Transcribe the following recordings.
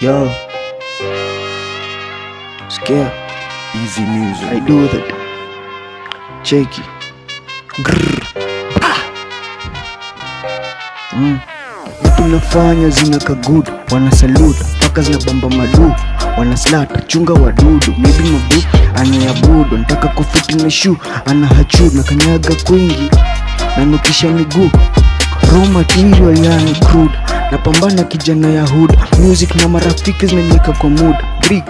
Yo, scare. Easy music. I do that. Cheki. Vitu nafanya zinaka good, wana salute paka zinabamba madu, wana slata chunga wadudu, maybe mabu aniabudu, nataka kufiti na shoe, ana hachu na kanyaga kwingi na nukisha miguu, raw material yani crude, napambana kijana ya hood, music na marafiki zinanyika kwa mood, brick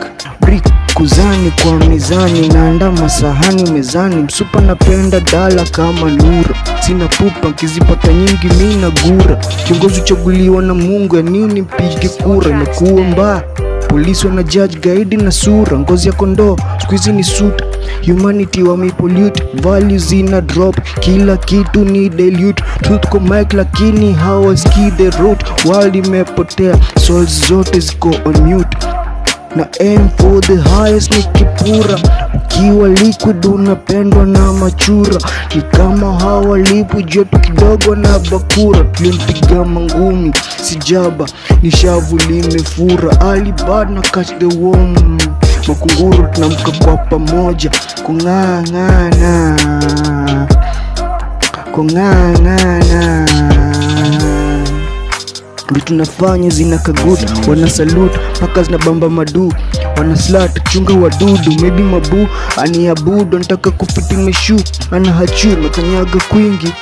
kuzani kwa mizani, naanda masahani mezani, msupa napenda dala kama nura, sina pupa kizipata nyingi mina gura, kiongozi uchaguliwa na Mungu, ya nini mpige kura, imekuwa mbaya, polisi wana judge guide na sura, ngozi ya kondoo squeeze ni suit, humanity wamepollute, values ina drop, kila kitu ni dilute, truth kwa mic lakini hawasikii the root, world imepotea, souls zote ziko on mute, na aim for the highest nikipura, ukiwa liquid unapendwa na machura, ni kama hawalipu joto kidogo na bakura, tulimpiga mangumi sijaba, ni shavu limefura, alibad na catch the worm, makunguru tunamka kwa pamoja, kung'ang'ana vitu nafanya zinaka good, wana salute paka zinabamba madu, wana slat chunga wadudu, maybe mabu aniabudu, nataka kufiti meshu, ana hachu nakanyaga kwingi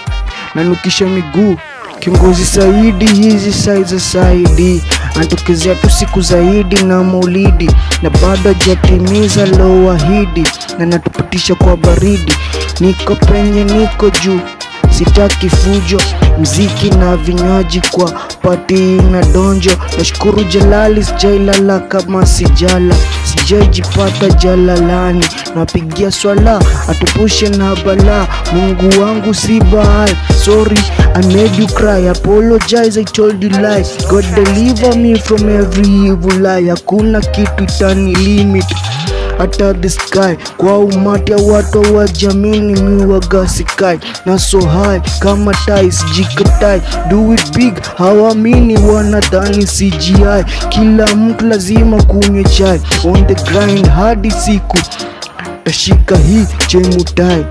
na nukisha miguu, kiongozi Saidi hizi size Saidi anatokezea tu siku zaidi na maulidi, na bado hajatimiza lowahidi, na natupitisha kwa baridi, niko penye niko juu, sitaki fujo, mziki na vinywaji kwa pati na donjo, nashukuru Jalali sijailala kama sijala, sijaijipata jalalani, napigia swala atupushe na bala, Mungu wangu si bahai, sorry I made you cry, apologize I told you lie, God deliver me from every evil lie, hakuna kitu itani limit hata the sky, kwa umati ya watu wa jamini miwaga sikai, na so high kama tai sijikatai, do it big hawamini wanadhani CGI, kila mtu lazima kunywe chai, on the grind hadi siku tashika hii chemutai,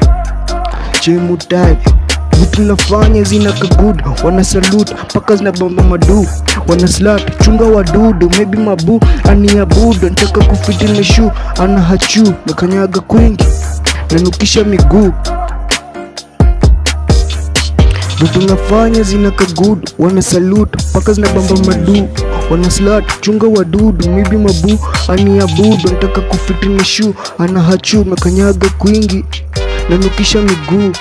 vitu nafanya zinaka good, wana salute paka zinabamba madu, wana slat chunga wadudu, maybe mabu aniabudu, nataka kufiti na shoe, ana hachu na kanyaga kwingi na nukisha miguu, vitu nafanya zinaka good, wana salute paka zinabamba madu, wana slat chunga wadudu, maybe mabu aniabudu, nataka kufiti na shoe, ana hachu na kanyaga kwingi na nukisha miguu.